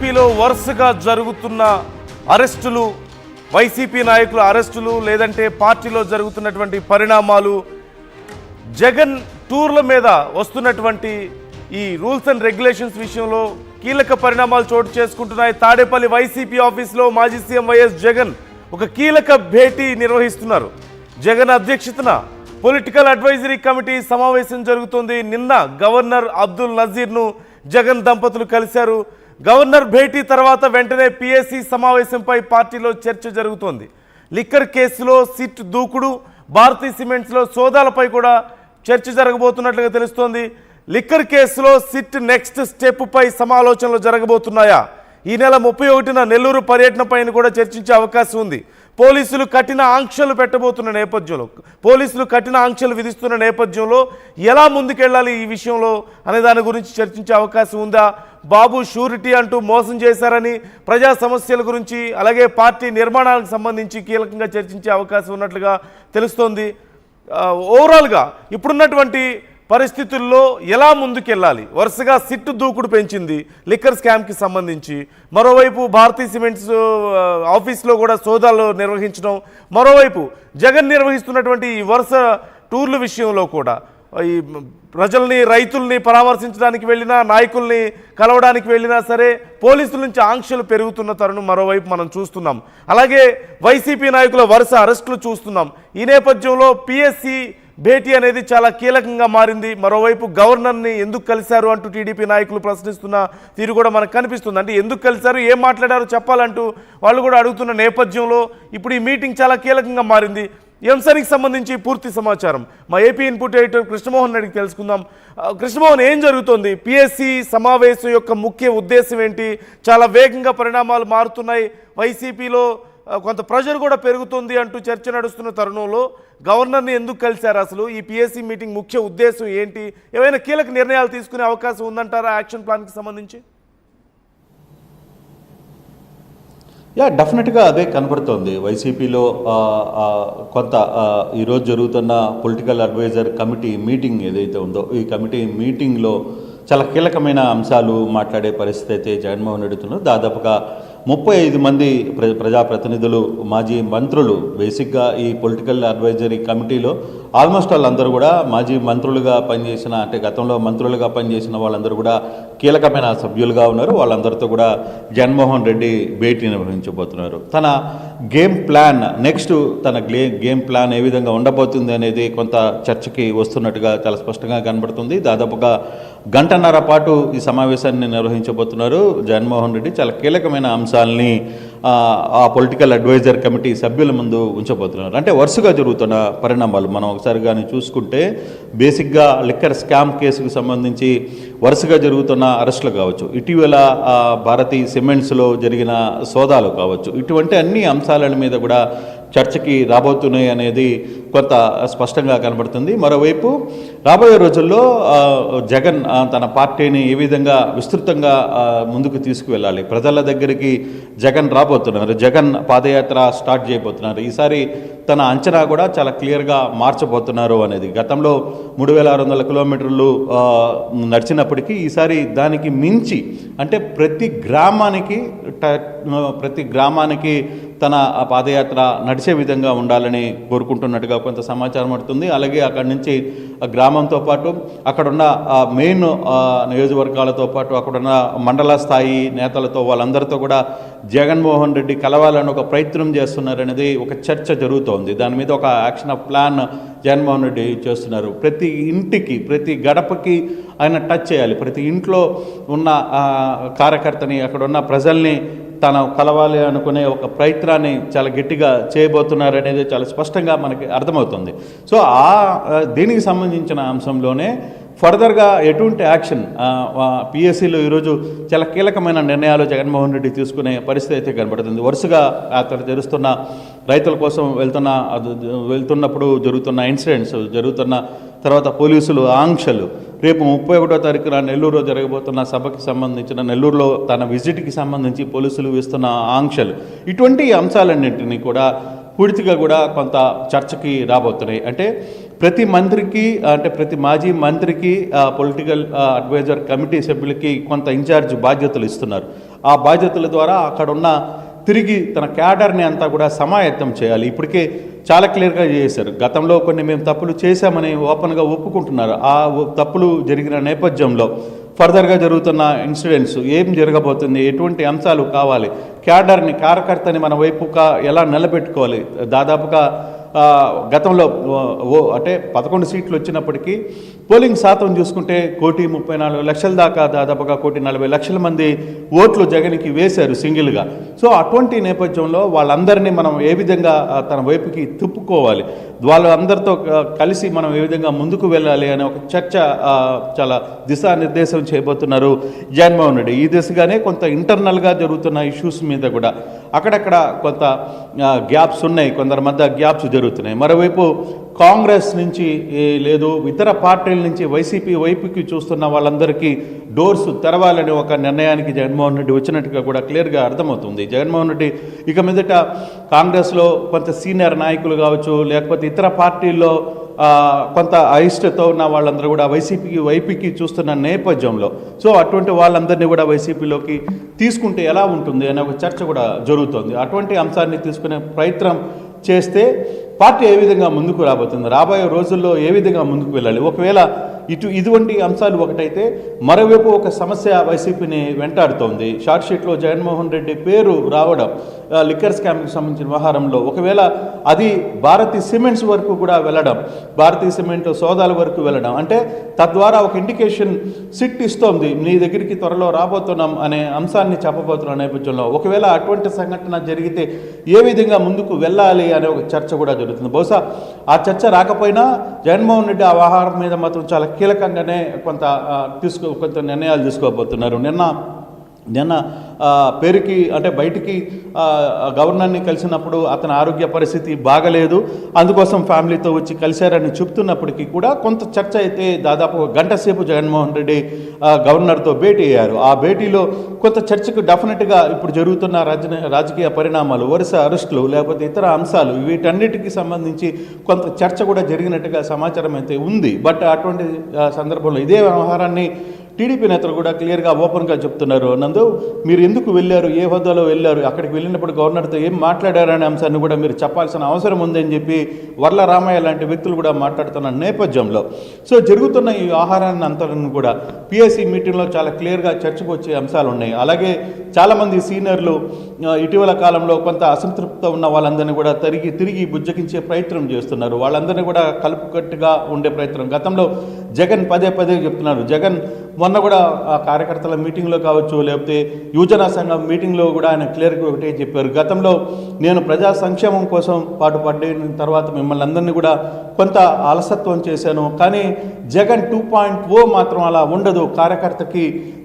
ఏపీలో వరుసగా జరుగుతున్న అరెస్టులు, వైసీపీ నాయకుల అరెస్టులు, లేదంటే పార్టీలో జరుగుతున్నటువంటి పరిణామాలు, జగన్ టూర్ల మీద వస్తున్నటువంటి ఈ రూల్స్ అండ్ రెగ్యులేషన్స్ విషయంలో కీలక పరిణామాలు చోటు చేసుకుంటున్నాయి. తాడేపల్లి వైసీపీ ఆఫీసులో మాజీ సీఎం వైఎస్ జగన్ ఒక కీలక భేటీ నిర్వహిస్తున్నారు. జగన్ అధ్యక్షతన పొలిటికల్ అడ్వైజరీ కమిటీ సమావేశం జరుగుతుంది. నిన్న గవర్నర్ అబ్దుల్ నజీర్ను జగన్ దంపతులు కలిశారు. గవర్నర్ భేటీ తర్వాత వెంటనే పిఎస్సి సమావేశంపై పార్టీలో చర్చ జరుగుతోంది. లిక్కర్ కేసులో సిట్ దూకుడు, భారతీ సిమెంట్స్లో సోదాలపై కూడా చర్చ జరగబోతున్నట్లుగా తెలుస్తోంది. లిక్కర్ కేసులో సిట్ నెక్స్ట్ స్టెప్ పై సమాలోచనలు జరగబోతున్నాయా? ఈ నెల 31న నెల్లూరు పర్యటన పైన కూడా చర్చించే అవకాశం ఉంది. పోలీసులు కఠిన ఆంక్షలు పెట్టబోతున్న నేపథ్యంలో, పోలీసులు కఠిన ఆంక్షలు విధిస్తున్న నేపథ్యంలో ఎలా ముందుకెళ్ళాలి ఈ విషయంలో అనే దాని గురించి చర్చించే అవకాశం ఉందా? బాబు షూరిటీ అంటూ మోసం చేశారని ప్రజా సమస్యల గురించి, అలాగే పార్టీ నిర్మాణాలకు సంబంధించి కీలకంగా చర్చించే అవకాశం ఉన్నట్లుగా తెలుస్తోంది. ఓవరాల్గా ఇప్పుడున్నటువంటి పరిస్థితుల్లో ఎలా ముందుకెళ్ళాలి? వరుసగా సిట్టు దూకుడు పెంచింది లిక్కర్ స్కామ్కి సంబంధించి. మరోవైపు భారతీ సిమెంట్స్ ఆఫీస్లో కూడా సోదాలు నిర్వహించడం, మరోవైపు జగన్ నిర్వహిస్తున్నటువంటి ఈ వరుస టూర్ల విషయంలో కూడా ఈ ప్రజల్ని, రైతుల్ని పరామర్శించడానికి వెళ్ళినా, నాయకుల్ని కలవడానికి వెళ్ళినా సరే పోలీసుల నుంచి ఆంక్షలు పెరుగుతున్న తరుణం మరోవైపు మనం చూస్తున్నాం. అలాగే వైసీపీ నాయకుల వరుస అరెస్టులు చూస్తున్నాం. ఈ నేపథ్యంలో పిఎస్సి భేటీ అనేది చాలా కీలకంగా మారింది. మరోవైపు గవర్నర్ని ఎందుకు కలిశారు అంటూ టీడీపీ నాయకులు ప్రశ్నిస్తున్న తీరు కూడా మనకు కనిపిస్తుంది. అంటే ఎందుకు కలిశారు, ఏం మాట్లాడారు చెప్పాలంటూ వాళ్ళు కూడా అడుగుతున్న నేపథ్యంలో ఇప్పుడు ఈ మీటింగ్ చాలా కీలకంగా మారింది. ఈ అంశానికి సంబంధించి పూర్తి సమాచారం మా ఏపీ ఇన్పుట్ ఎడిటర్ కృష్ణమోహన్ రెడ్డికి తెలుసుకుందాం. కృష్ణమోహన్, ఏం జరుగుతోంది? పిఎస్సి సమావేశం యొక్క ముఖ్య ఉద్దేశం ఏంటి? చాలా వేగంగా పరిణామాలు మారుతున్నాయి. వైసీపీలో కొంత ప్రెషర్ కూడా పెరుగుతుంది అంటూ చర్చ నడుస్తున్న తరుణంలో గవర్నర్ని ఎందుకు కలిశారు? అసలు ఈ పిఎస్సి మీటింగ్ ముఖ్య ఉద్దేశం ఏంటి? ఏమైనా కీలక నిర్ణయాలు తీసుకునే అవకాశం ఉందంటారా యాక్షన్ ప్లాన్కి సంబంధించి? డెఫినెట్గా అదే కనపడుతోంది. వైసీపీలో కొంత ఈరోజు జరుగుతున్న పొలిటికల్ అడ్వైజర్ కమిటీ మీటింగ్ ఏదైతే ఉందో, ఈ కమిటీ మీటింగ్లో చాలా కీలకమైన అంశాలు మాట్లాడే పరిస్థితి అయితే జగన్మోహన్ రెడ్డి ఉన్నారు. దాదాపుగా 35 మంది ప్రజాప్రతినిధులు, మాజీ మంత్రులు, బేసిక్గా ఈ పొలిటికల్ అడ్వైజరీ కమిటీలో ఆల్మోస్ట్ వాళ్ళందరూ కూడా మాజీ మంత్రులుగా పనిచేసిన, అంటే గతంలో మంత్రులుగా పనిచేసిన వాళ్ళందరూ కూడా కీలకమైన సభ్యులుగా ఉన్నారు. వాళ్ళందరితో కూడా జగన్మోహన్ రెడ్డి భేటీ నిర్వహించబోతున్నారు. తన గేమ్ ప్లాన్, నెక్స్ట్ తన గేమ్ ప్లాన్ ఏ విధంగా ఉండబోతుంది అనేది కొంత చర్చకి వస్తున్నట్టుగా చాలా స్పష్టంగా కనబడుతుంది. దాదాపుగా గంటన్నర పాటు ఈ సమావేశాన్ని నిర్వహించబోతున్నారు జగన్మోహన్ రెడ్డి. చాలా కీలకమైన అంశాలని ఆ పొలిటికల్ అడ్వైజర్ కమిటీ సభ్యుల ముందు ఉంచబోతున్నారు. అంటే వరుసగా జరుగుతున్న పరిణామాలు మనం ఒకసారి కానీ చూసుకుంటే, బేసిక్గా లిక్కర్ స్కామ్ కేసుకు సంబంధించి వరుసగా జరుగుతున్న అరెస్టులు కావచ్చు, ఇటీవల భారతీ సిమెంట్స్లో జరిగిన సోదాలు కావచ్చు, ఇటువంటి అన్ని అంశాల మీద కూడా చర్చకి రాబోతున్నాయి అనేది కొంత స్పష్టంగా కనబడుతుంది. మరోవైపు రాబోయే రోజుల్లో జగన్ తన పార్టీని ఏ విధంగా విస్తృతంగా ముందుకు తీసుకువెళ్ళాలి, ప్రజల దగ్గరికి జగన్ రాబోతున్నారు, జగన్ పాదయాత్ర స్టార్ట్ చేయబోతున్నారు. ఈసారి తన అంచనా కూడా చాలా క్లియర్గా మార్చబోతున్నారు అనేది. గతంలో 3600 కిలోమీటర్లు నడిచినప్పటికీ ఈసారి దానికి మించి, అంటే ప్రతి గ్రామానికి తన పాదయాత్ర నడిచే విధంగా ఉండాలని కోరుకుంటున్నట్టుగా కొంత సమాచారం పడుతుంది. అలాగే అక్కడి నుంచి గ్రామంతో పాటు అక్కడున్న మెయిన్ నియోజకవర్గాలతో పాటు అక్కడున్న మండల స్థాయి నేతలతో, వాళ్ళందరితో కూడా జగన్మోహన్ రెడ్డి కలవాలని ఒక ప్రయత్నం చేస్తున్నారనేది ఒక చర్చ జరుగుతోంది. దాని మీద ఒక యాక్షన్ ప్లాన్ జగన్మోహన్ రెడ్డి చేస్తున్నారు. ప్రతి ఇంటికి, ప్రతి గడపకి ఆయన టచ్ చేయాలి. ప్రతి ఇంట్లో ఉన్న కార్యకర్తని, అక్కడ ఉన్న ప్రజల్ని తను కలవాలి అనుకునే ఒక ప్రయత్నాన్ని చాలా గట్టిగా చేయబోతున్నారనేది చాలా స్పష్టంగా మనకి అర్థమవుతుంది. సో దీనికి సంబంధించిన అంశంలోనే ఫర్దర్గా ఎటువంటి యాక్షన్ పిఎస్సిలో ఈరోజు చాలా కీలకమైన నిర్ణయాలు జగన్మోహన్ రెడ్డి తీసుకునే పరిస్థితి అయితే కనబడుతుంది. వరుసగా అక్కడ జరుగుతున్న రైతుల కోసం వెళ్తున్నప్పుడు జరుగుతున్న ఇన్సిడెంట్స్, జరుగుతున్న తర్వాత పోలీసులు ఆంక్షలు, రేపు 31వ తారీఖున నెల్లూరులో జరగబోతున్న సభకి సంబంధించిన, నెల్లూరులో తన విజిట్కి సంబంధించి పోలీసులు వేస్తున్న ఆంక్షలు, ఇటువంటి అంశాలన్నింటినీ కూడా పూర్తిగా కూడా కొంత చర్చకి రాబోతున్నాయి. అంటే ప్రతి మంత్రికి అంటే ప్రతి మాజీ మంత్రికి పొలిటికల్ అడ్వైజర్ కమిటీ సభ్యులకి కొంత ఇన్ఛార్జ్ బాధ్యతలు ఇస్తున్నారు. ఆ బాధ్యతల ద్వారా అక్కడున్న తిరిగి తన క్యాడర్ని అంతా కూడా సమాయత్తం చేయాలి. ఇప్పటికే చాలా క్లియర్గా చేశారు. గతంలో కొన్ని మేము తప్పులు చేశామని ఓపెన్గా ఒప్పుకుంటున్నారు. ఆ తప్పులు జరిగిన నేపథ్యంలో ఫర్దర్గా జరుగుతున్న ఇన్సిడెంట్స్ ఏం జరగబోతుంది, ఎటువంటి అంశాలు కావాలి, క్యాడర్ని కార్యకర్తని మన వైపుగా ఎలా నిలబెట్టుకోవాలి. దాదాపుగా గతంలో అంటే 11 సీట్లు వచ్చినప్పటికీ పోలింగ్ శాతం చూసుకుంటే 1,34,00,000 దాకా దాదాపుగా 1,40,00,000 మంది ఓట్లు జగన్కి వేశారు సింగిల్గా. సో అటువంటి నేపథ్యంలో వాళ్ళందరినీ మనం ఏ విధంగా తన వైపుకి తిప్పుకోవాలి, వాళ్ళందరితో కలిసి మనం ఏ విధంగా ముందుకు వెళ్ళాలి అనే ఒక చర్చ చాలా దిశానిర్దేశం చేయబోతున్నారు జగన్మోహన్ రెడ్డి. ఈ దిశగానే కొంత ఇంటర్నల్గా జరుగుతున్న ఇష్యూస్ మీద కూడా అక్కడక్కడ కొంత గ్యాప్స్ ఉన్నాయి, కొందరి మధ్య గ్యాప్స్ జరుగుతున్నాయి. మరోవైపు కాంగ్రెస్ నుంచి లేదు ఇతర పార్టీల నుంచి వైసీపీ వైపుకి చూస్తున్న వాళ్ళందరికీ డోర్స్ తెరవాలని ఒక నిర్ణయానికి జగన్మోహన్ రెడ్డి వచ్చినట్టుగా కూడా క్లియర్గా అర్థమవుతుంది. జగన్మోహన్ రెడ్డి ఇక మీదట కాంగ్రెస్లో కొంత సీనియర్ నాయకులు కావచ్చు, లేకపోతే ఇతర పార్టీల్లో కొంత అయిష్టతో ఉన్న వాళ్ళందరూ కూడా వైపీకి చూస్తున్న నేపథ్యంలో సో అటువంటి వాళ్ళందరినీ కూడా వైసీపీలోకి తీసుకుంటే ఎలా ఉంటుంది అనే ఒక చర్చ కూడా జరుగుతుంది. అటువంటి అంశాన్ని తీసుకునే ప్రయత్నం చేస్తే పార్టీ ఏ విధంగా ముందుకు రాబోతుంది, రాబోయే రోజుల్లో ఏ విధంగా ముందుకు వెళ్ళాలి. ఒకవేళ ఇటువంటి అంశాలు ఒకటైతే మరోవైపు ఒక సమస్య వైసీపీని వెంటాడుతోంది. షార్ట్ షీట్లో జగన్మోహన్ రెడ్డి పేరు రావడం లిక్కర్ స్కామ్కి సంబంధించిన వ్యవహారంలో ఒకవేళ అది భారతీ సిమెంట్స్ వరకు కూడా వెళ్ళడం, భారతీ సిమెంట్ సోదాల వరకు వెళ్ళడం అంటే తద్వారా ఒక ఇండికేషన్ సిట్ ఇస్తోంది, నీ దగ్గరికి త్వరలో రాబోతున్నాం అనే అంశాన్ని చెప్పబోతున్న నేపథ్యంలో ఒకవేళ అటువంటి సంఘటన జరిగితే ఏ విధంగా ముందుకు వెళ్ళాలి అనే ఒక చర్చ కూడా జరుగుతుంది. బహుశా ఆ చర్చ రాకపోయినా జగన్మోహన్ రెడ్డి ఆ వ్యవహారం మీద మాత్రం చాలా కీలకంగానే కొంత నిర్ణయాలు తీసుకోబోతున్నారు. నిన్న పేరుకి అంటే బయటికి గవర్నర్ని కలిసినప్పుడు అతని ఆరోగ్య పరిస్థితి బాగలేదు, అందుకోసం ఫ్యామిలీతో వచ్చి కలిశారని చెప్తున్నప్పటికీ కూడా కొంత చర్చ అయితే దాదాపు ఒక గంట సేపు జగన్మోహన్ రెడ్డి గవర్నర్తో భేటీ అయ్యారు. ఆ భేటీలో కొంత చర్చకు డెఫినెట్గా ఇప్పుడు జరుగుతున్న రాజకీయ పరిణామాలు, వరుస అరెస్టులు, లేకపోతే ఇతర అంశాలు వీటన్నిటికీ సంబంధించి కొంత చర్చ కూడా జరిగినట్టుగా సమాచారం అయితే ఉంది. బట్ అటువంటి సందర్భంలో ఇదే వ్యవహారాన్ని టీడీపీ నేతలు కూడా క్లియర్గా ఓపెన్గా చెప్తున్నారు. నందు మీరు ఎందుకు వెళ్ళారు, ఏ హోదాలో వెళ్ళారు, అక్కడికి వెళ్ళినప్పుడు గవర్నర్తో ఏం మాట్లాడారనే అంశాన్ని కూడా మీరు చెప్పాల్సిన అవసరం ఉందని చెప్పి వర్ల రామయ్య లాంటి వ్యక్తులు కూడా మాట్లాడుతున్న నేపథ్యంలో సో జరుగుతున్న ఈ వ్యవహారాన్ని అంతను కూడా పిఎస్సి మీటింగ్లో చాలా క్లియర్గా చర్చకు వచ్చే అంశాలు ఉన్నాయి. అలాగే చాలామంది సీనియర్లు ఇటీవల కాలంలో కొంత అసంతృప్తితో ఉన్న వాళ్ళందరినీ కూడా తిరిగి బుజ్జగించే ప్రయత్నం చేస్తున్నారు. వాళ్ళందరినీ కూడా కలుపుకట్టుగా ఉండే ప్రయత్నం గతంలో జగన్ పదే చెప్తున్నారు. జగన్ మొన్న కూడా కార్యకర్తల మీటింగ్లో కావచ్చు, లేకపోతే యువజన సంఘం మీటింగ్లో కూడా ఆయన క్లియర్గా ఒకటే చెప్పారు. గతంలో నేను ప్రజా సంక్షేమం కోసం పాటుపడిన తర్వాత మిమ్మల్ని అందరినీ కూడా కొంత అలసత్వం చేశాను, కానీ జగన్ 2.0 మాత్రం అలా ఉండదు. కార్యకర్తకి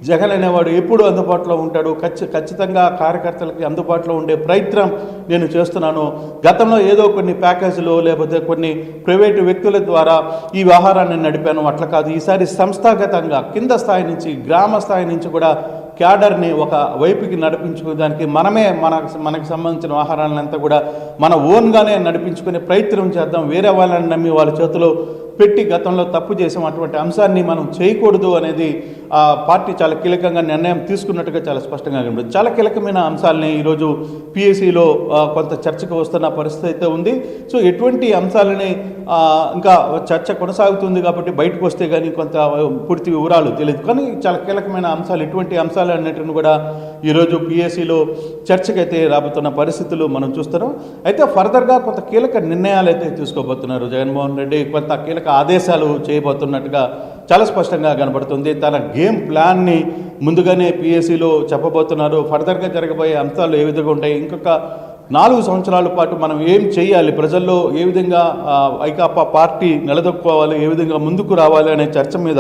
జగన్ అనేవాడు ఎప్పుడు అందుబాటులో ఉంటాడు, ఖచ్చితంగా కార్యకర్తలకి అందుబాటులో ఉండే ప్రయత్నం నేను చేస్తున్నాను. గతంలో ఏదో కొన్ని ప్యాకేజీలు లేకపోతే కొన్ని ప్రైవేటు వ్యక్తుల ద్వారా ఈ వ్యవహారాన్ని నడిపాను, అట్లా కాదు. ఈసారి సంస్థాగతంగా కింద స్థాయి నుంచి గ్రామ స్థాయి నుంచి కూడా క్యాడర్ని ఒక వైపుకి నడిపించుకోవడానికి మనకి సంబంధించిన వ్యవహారాలంతా కూడా మన ఓన్గానే నడిపించుకునే ప్రయత్నం చేద్దాం. వేరే వాళ్ళని నమ్మి వాళ్ళ చేతిలో పెట్టి గతంలో తప్పు చేసాం, అటువంటి అంశాన్ని మనం చేయకూడదు అనేది పార్టీ చాలా కీలకంగా నిర్ణయం తీసుకున్నట్టుగా చాలా స్పష్టంగా కనబడుతుంది. చాలా కీలకమైన అంశాలని ఈరోజు పిఎస్సిలో కొంత చర్చకు వస్తున్న పరిస్థితి అయితే ఉంది. సో ఎటువంటి అంశాలని ఇంకా చర్చ కొనసాగుతుంది కాబట్టి బయటకు వస్తే కానీ కొంత పూర్తి వివరాలు తెలియదు, కానీ చాలా కీలకమైన అంశాలు ఇటువంటి అంశాలు అన్నిటిని కూడా ఈరోజు పిఎస్సిలో చర్చకైతే రాబోతున్న పరిస్థితులు మనం చూస్తున్నాం. అయితే ఫర్దర్గా కొంత కీలక నిర్ణయాలు అయితే తీసుకోబోతున్నారు జగన్మోహన్ రెడ్డి, కొంత కీలక ఆదేశాలు చేయబోతున్నట్టుగా చాలా స్పష్టంగా కనబడుతుంది. తన గేమ్ ప్లాన్ని ముందుగానే పిఎస్సిలో చెప్పబోతున్నారు. ఫర్దర్గా జరగబోయే అంశాలు ఏ విధంగా ఉంటాయి, ఇంకొక 4 సంవత్సరాల పాటు మనం ఏం చేయాలి, ప్రజల్లో ఏ విధంగా వైకాపా పార్టీ నిలదొక్కుకోవాలి, ఏ విధంగా ముందుకు రావాలి అనే చర్చ మీద